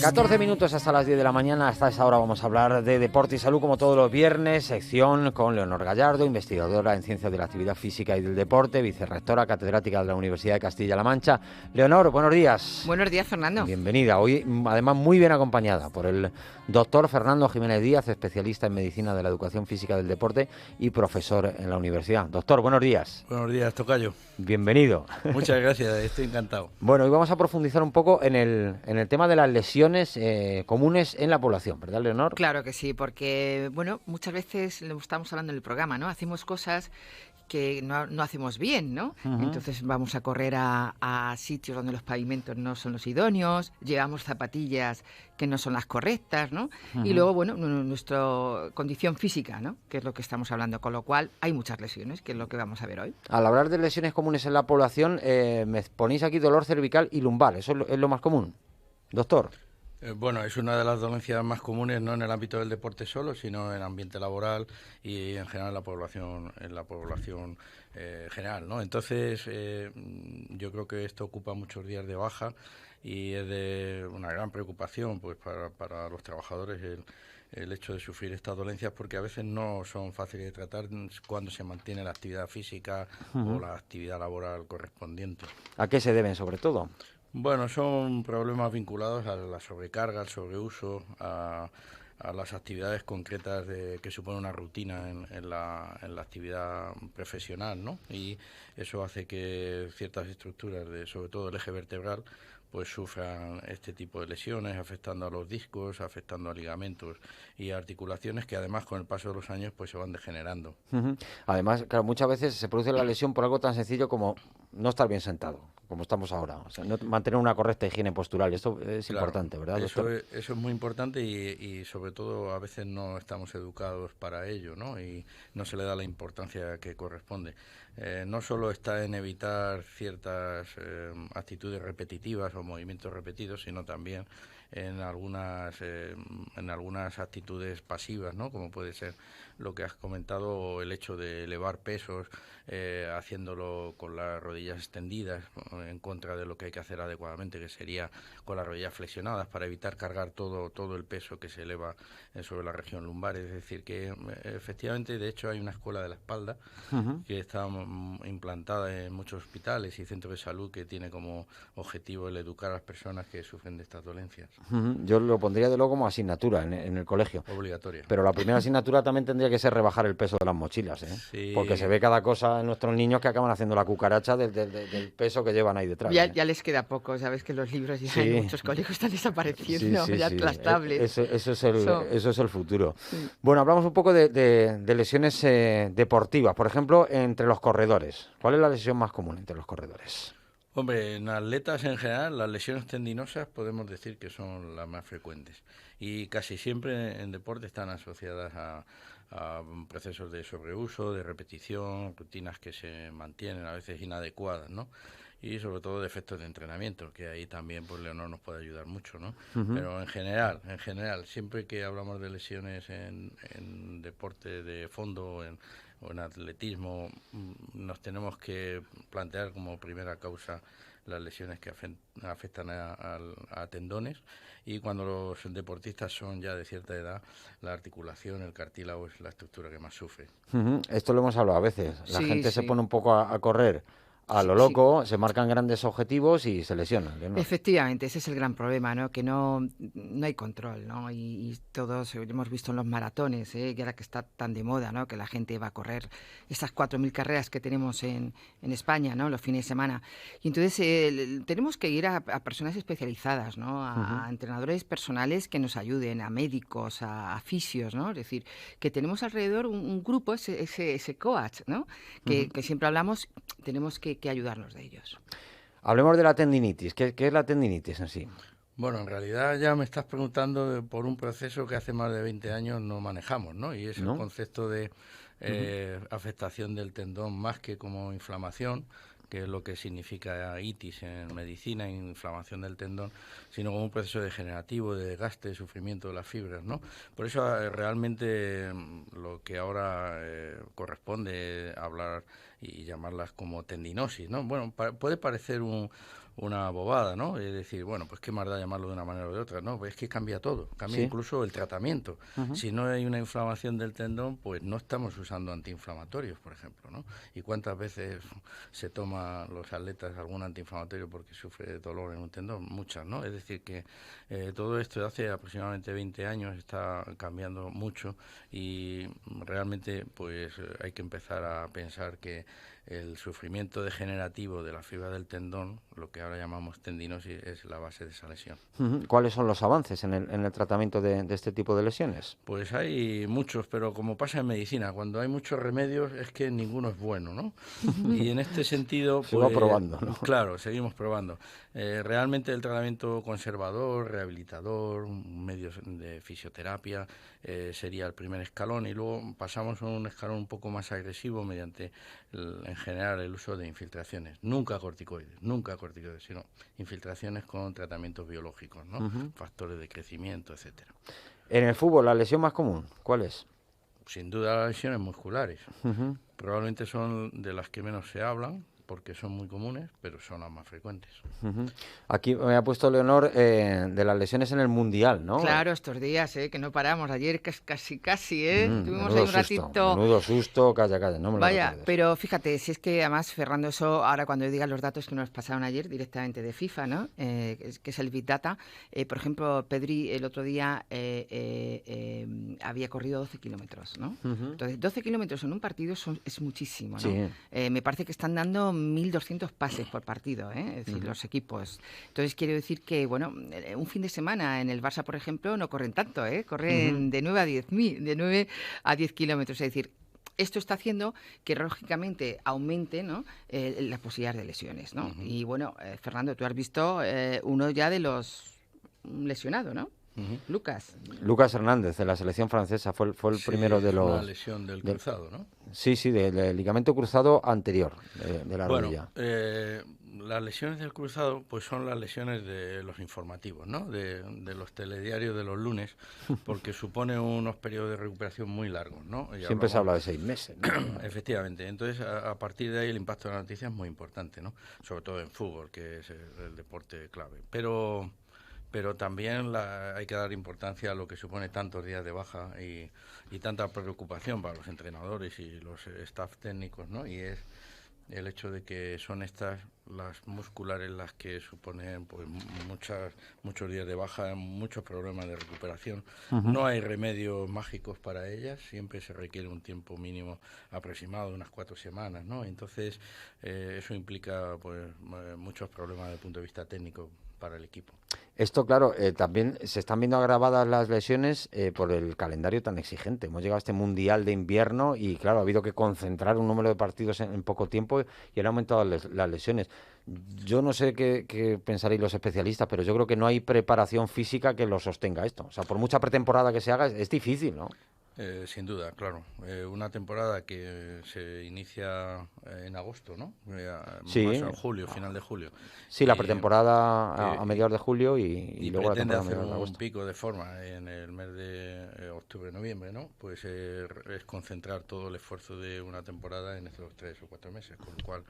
14 minutos hasta las 10 de la mañana. Hasta esa hora vamos a hablar de deporte y salud como todos los viernes. Sección con Leonor Gallardo, investigadora en Ciencias de la Actividad Física y del Deporte, vicerrectora catedrática de la Universidad de Castilla-La Mancha. Leonor, buenos días. Buenos días, Fernando. Bienvenida. Hoy, además, muy bien acompañada por el doctor Fernando Jiménez Díaz, especialista en Medicina de la Educación Física del Deporte y profesor en la universidad. Doctor, buenos días. Buenos días, tocayo. Bienvenido. Muchas gracias, estoy encantado. Bueno, hoy vamos a profundizar un poco en el tema de las lesiones comunes en la población, ¿verdad, Leonor? Claro que sí, porque, bueno, muchas veces, lo estamos hablando en el programa, ¿no? Hacemos cosas que no hacemos bien, ¿no? Uh-huh. Entonces vamos a correr a sitios donde los pavimentos no son los idóneos, llevamos zapatillas que no son las correctas, ¿no? Uh-huh. Y luego, bueno, nuestra condición física, ¿no? Que es lo que estamos hablando, con lo cual hay muchas lesiones, que es lo que vamos a ver hoy. Al hablar de lesiones comunes en la población, me ponéis aquí dolor cervical y lumbar, ¿eso es lo más común, doctor? Bueno, es una de las dolencias más comunes, no en el ámbito del deporte solo, sino en el ambiente laboral y en general en la población general, ¿no? Entonces, yo creo que esto ocupa muchos días de baja y es de una gran preocupación, pues, para los trabajadores el hecho de sufrir estas dolencias, porque a veces no son fáciles de tratar cuando se mantiene la actividad física uh-huh. o la actividad laboral correspondiente. ¿A qué se deben, sobre todo? Bueno, son problemas vinculados a la sobrecarga, al sobreuso, a las actividades concretas que supone una rutina en la actividad profesional, ¿no? Y eso hace que ciertas estructuras, sobre todo el eje vertebral, pues sufran este tipo de lesiones, afectando a los discos, afectando a ligamentos y a articulaciones que además con el paso de los años pues se van degenerando. Uh-huh. Además, claro, muchas veces se produce la lesión por algo tan sencillo como no estar bien sentado, como estamos ahora. O sea, no mantener una correcta higiene postural. Esto es claro, importante, ¿verdad, doctor? Eso es muy importante y sobre todo a veces no estamos educados para ello, ¿no? Y no se le da la importancia que corresponde. No solo está en evitar ciertas actitudes repetitivas o movimientos repetidos, sino también en algunas actitudes pasivas, ¿no? Como puede ser lo que has comentado, el hecho de elevar pesos, haciéndolo con las rodillas extendidas, en contra de lo que hay que hacer adecuadamente, que sería con las rodillas flexionadas, para evitar cargar todo el peso que se eleva sobre la región lumbar. Es decir, que efectivamente, de hecho, hay una escuela de la espalda uh-huh. que está implantada en muchos hospitales y centros de salud, que tiene como objetivo el educar a las personas que sufren de estas dolencias. Uh-huh. Yo lo pondría de luego como asignatura en el colegio. Obligatoria. Pero la primera asignatura también tendría que ser rebajar el peso de las mochilas, ¿eh? Sí. Porque se ve cada cosa en nuestros niños que acaban haciendo la cucaracha del peso que llevan ahí detrás. Ya les queda poco, sabes que los libros ya en muchos colegios están desapareciendo, las tablets. Eso es el futuro. Sí. Bueno, hablamos un poco de lesiones deportivas, por ejemplo, entre los corredores. ¿Cuál es la lesión más común entre los corredores? Hombre, en atletas en general, las lesiones tendinosas podemos decir que son las más frecuentes y casi siempre en deporte están asociadas a procesos de sobreuso, de repetición, rutinas que se mantienen a veces inadecuadas, ¿no? Y sobre todo defectos de entrenamiento, que ahí también pues Leonor nos puede ayudar mucho, ¿no? Uh-huh. Pero en general, siempre que hablamos de lesiones en deporte de fondo o en atletismo, nos tenemos que plantear como primera causa las lesiones que afectan a tendones, y cuando los deportistas son ya de cierta edad, la articulación, el cartílago es la estructura que más sufre. Uh-huh. Esto lo hemos hablado a veces, la gente se pone un poco a correr a lo loco, se marcan grandes objetivos y se lesionan, ¿no? Efectivamente, ese es el gran problema, ¿no? Que no hay control, ¿no? Y todos hemos visto en los maratones, que ahora que está tan de moda, ¿no? Que la gente va a correr esas 4.000 carreras que tenemos en España, ¿no? Los fines de semana. Y entonces tenemos que ir a personas especializadas, ¿no? A uh-huh. entrenadores personales que nos ayuden, a médicos, a fisios, ¿no? Es decir, que tenemos alrededor un grupo, ese coach, ¿no? Que siempre hablamos, tenemos que ayudarnos de ellos. Hablemos de la tendinitis. ¿Qué es la tendinitis en sí? Bueno, en realidad ya me estás preguntando por un proceso que hace más de 20 años no manejamos, ¿no? Y es el concepto de afectación del tendón más que como inflamación, que es lo que significa itis en medicina, inflamación del tendón, sino como un proceso degenerativo, de desgaste, de sufrimiento de las fibras, ¿no? Por eso realmente lo que ahora corresponde hablar y llamarlas como tendinosis, ¿no? Bueno, puede parecer una bobada, ¿no? Es decir, bueno, pues qué más da llamarlo de una manera o de otra, ¿no? Pues es que cambia todo, cambia incluso el tratamiento. Si no hay una inflamación del tendón, pues no estamos usando antiinflamatorios, por ejemplo, ¿no? ¿Y cuántas veces se toma los atletas algún antiinflamatorio porque sufre dolor en un tendón? Muchas, ¿no? Es decir, que todo esto de hace aproximadamente 20 años está cambiando mucho y realmente pues hay que empezar a pensar que el sufrimiento degenerativo de la fibra del tendón, lo que ahora llamamos tendinosis, es la base de esa lesión. ¿Cuáles son los avances en el tratamiento de este tipo de lesiones? Pues hay muchos, pero como pasa en medicina, cuando hay muchos remedios es que ninguno es bueno, ¿no? Y en este sentido... Se va probando, ¿no? Claro, seguimos probando. Realmente el tratamiento conservador, rehabilitador, medios de fisioterapia, sería el primer escalón, y luego pasamos a un escalón un poco más agresivo mediante, en general, el uso de infiltraciones. Nunca corticoides, sino infiltraciones con tratamientos biológicos, ¿no? Factores de crecimiento, etcétera. En el fútbol, ¿la lesión más común cuál es? Sin duda las lesiones musculares. Probablemente son de las que menos se hablan, porque son muy comunes, pero son las más frecuentes. Aquí me ha puesto Leonor de las lesiones en el Mundial, ¿no? Claro, estos días, que no paramos. Ayer casi, tuvimos ahí un ratito... Menudo susto, calla, no me lo Vaya, recuerdes. pero fíjate, si es que además, Fernando, eso ahora cuando digas los datos que nos pasaron ayer directamente de FIFA, ¿no? Que es el Big Data. Por ejemplo, Pedri el otro día había corrido 12 kilómetros, ¿no? Entonces, 12 kilómetros en un partido es muchísimo, ¿no? Sí. Me parece que están dando 1.200 pases por partido, es decir, los equipos. Entonces, quiero decir que, bueno, un fin de semana en el Barça, por ejemplo, no corren tanto, corren de 9 a 10 kilómetros, es decir, esto está haciendo que, lógicamente, aumente, ¿no? Las posibilidades de lesiones, ¿no? Y, bueno, Fernando, tú has visto uno ya de los lesionados, ¿no? Lucas Hernández, de la selección francesa, fue el primero de los... Una lesión del cruzado, ¿no? Sí, del ligamento cruzado anterior de la rodilla. Las lesiones del cruzado pues son las lesiones de los informativos, ¿no? De los telediarios de los lunes, porque supone unos periodos de recuperación muy largos, ¿no? Siempre se habla de 6 meses, ¿no? Efectivamente. Entonces, a partir de ahí el impacto de la noticia es muy importante, ¿no? Sobre todo en fútbol, que es el deporte clave. Pero también hay que dar importancia a lo que supone tantos días de baja y tanta preocupación para los entrenadores y los staff técnicos, ¿no? Y es el hecho de que son estas, las musculares, las que suponen pues muchos días de baja, muchos problemas de recuperación. No hay remedios mágicos para ellas, siempre se requiere un tiempo mínimo aproximado de unas 4 semanas, ¿no? Entonces, eso implica pues muchos problemas desde el punto de vista técnico para el equipo. Esto, claro, también se están viendo agravadas las lesiones por el calendario tan exigente. Hemos llegado a este Mundial de invierno y, claro, ha habido que concentrar un número de partidos en poco tiempo y han aumentado las lesiones. Yo no sé qué pensaréis los especialistas, pero yo creo que no hay preparación física que lo sostenga esto. O sea, por mucha pretemporada que se haga, es difícil, ¿no? Sin duda, claro. Una temporada que se inicia en agosto, ¿no? Sí. Más en julio, final de julio. Sí, la pretemporada a mediados de julio y luego la temporada a mediados de agosto. Un pico de forma en el mes de octubre-noviembre, ¿no? Pues es concentrar todo el esfuerzo de una temporada en estos 3 o 4 meses, con lo cual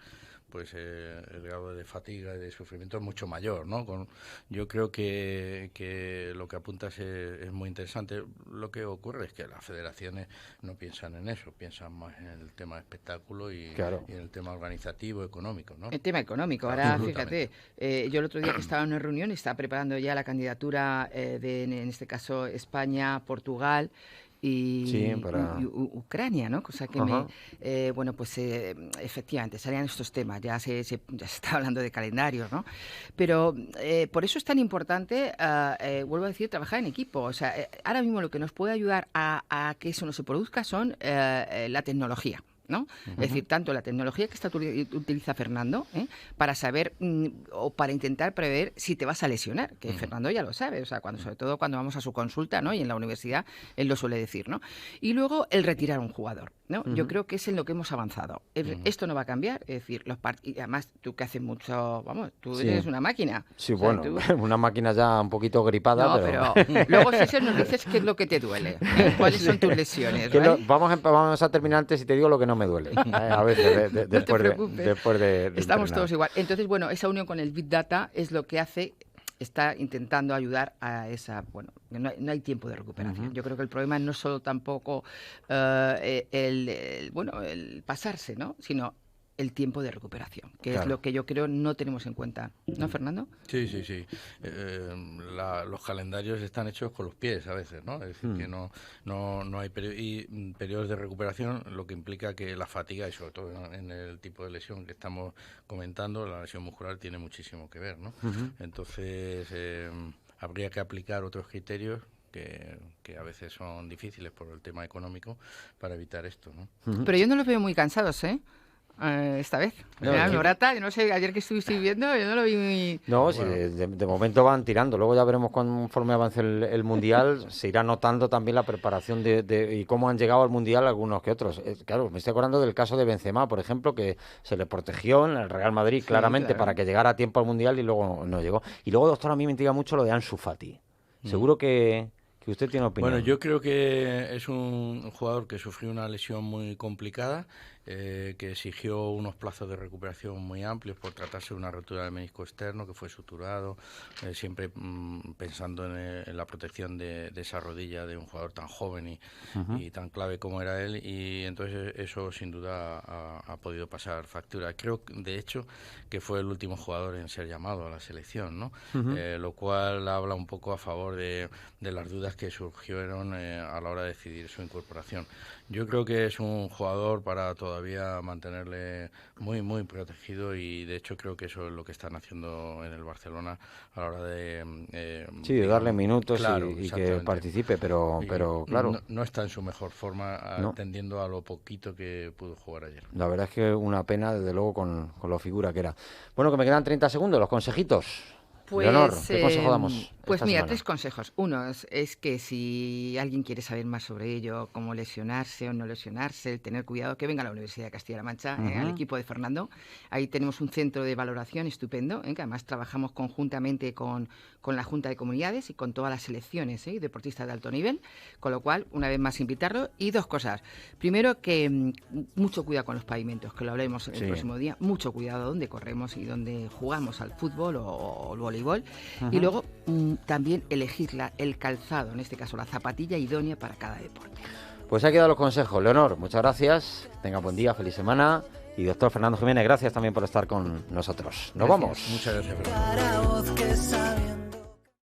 pues el grado de fatiga y de sufrimiento es mucho mayor, ¿no? Yo creo que lo que apuntas es muy interesante. Lo que ocurre es que las federaciones no piensan en eso, piensan más en el tema de espectáculo y en el tema organizativo, económico, ¿no? El tema económico. Ahora, fíjate, yo el otro día que estaba en una reunión, estaba preparando ya la candidatura en este caso, España, Portugal y Ucrania, ¿no? Cosa que efectivamente salían estos temas, ya se está hablando de calendarios, ¿no? Pero por eso es tan importante, vuelvo a decir, trabajar en equipo. O sea, ahora mismo lo que nos puede ayudar a que eso no se produzca son la tecnología, ¿no? Es decir, tanto la tecnología que utiliza Fernando para saber o para intentar prever si te vas a lesionar, que Fernando ya lo sabe, o sea, sobre todo cuando vamos a su consulta, ¿no? Y en la universidad él lo suele decir, ¿no? Y luego el retirar a un jugador, ¿no? Yo creo que es en lo que hemos avanzado. Esto no va a cambiar, es decir, y además tú que haces mucho, tú eres una máquina. Sí, bueno, una máquina ya un poquito gripada, no, pero luego si nos dices qué es lo que te duele, cuáles son tus lesiones, ¿vale? Vamos a terminar antes y te digo lo que no me duele. A veces, después de Estamos entrenar. todos igual. Entonces, bueno, esa unión con el Big Data es lo que hace... está intentando ayudar a esa... Bueno, no hay tiempo de recuperación. Yo creo que el problema no es solo tampoco el pasarse, ¿no? Sino el tiempo de recuperación, que es lo que yo creo no tenemos en cuenta. ¿No, Fernando? Sí. Los calendarios están hechos con los pies a veces, ¿no? Es decir, que no hay periodos de recuperación, lo que implica que la fatiga, y sobre todo en el tipo de lesión que estamos comentando, la lesión muscular tiene muchísimo que ver, ¿no? Entonces, habría que aplicar otros criterios que a veces son difíciles por el tema económico para evitar esto, ¿no? Pero yo no los veo muy cansados, ¿eh? Esta vez. Morata, yo no sé, ayer que estuviste viendo, yo no lo vi muy... No, bueno. Sí, de momento van tirando. Luego ya veremos conforme avance el Mundial, se irá notando también la preparación y cómo han llegado al Mundial algunos que otros. Claro, me estoy acordando del caso de Benzema, por ejemplo, que se le protegió en el Real Madrid claramente para que llegara a tiempo al Mundial y luego no llegó. Y luego, doctor, a mí me intriga mucho lo de Ansu Fati. Seguro que usted tiene opinión. Bueno, yo creo que es un jugador que sufrió una lesión muy complicada, que exigió unos plazos de recuperación muy amplios por tratarse de una rotura del menisco externo que fue suturado, siempre pensando en la protección de esa rodilla de un jugador tan joven y tan clave como era él, y entonces eso sin duda ha podido pasar factura. Creo, de hecho, que fue el último jugador en ser llamado a la selección, ¿no? Lo cual habla un poco a favor de las dudas que surgieron a la hora de decidir su incorporación. Yo creo que es un jugador para todavía mantenerle muy, muy protegido, y de hecho creo que eso es lo que están haciendo en el Barcelona a la hora de... de darle minutos y que participe, pero claro... No está en su mejor forma, atendiendo a lo poquito que pudo jugar ayer. La verdad es que una pena, desde luego, con lo figura que era. Bueno, que me quedan 30 segundos, los consejitos. Pues, Leonor, ¿qué consejo damos? Pues mira, 3 consejos. Uno es que si alguien quiere saber más sobre ello, cómo lesionarse o no lesionarse, el tener cuidado, que venga a la Universidad de Castilla-La Mancha, al equipo de Fernando. Ahí tenemos un centro de valoración estupendo, que además trabajamos conjuntamente con la Junta de Comunidades y con todas las selecciones y deportistas de alto nivel, con lo cual, una vez más, invitarlo. Y 2 cosas. Primero, que mucho cuidado con los pavimentos, que lo hablaremos el próximo día. Mucho cuidado donde corremos y donde jugamos al fútbol o al voleibol. Y luego también elegir el calzado, en este caso la zapatilla idónea para cada deporte. Pues ha quedado los consejos. Leonor, muchas gracias. Tenga buen día, feliz semana. Y doctor Fernando Jiménez, gracias también por estar con nosotros. Nos vamos. Muchas gracias.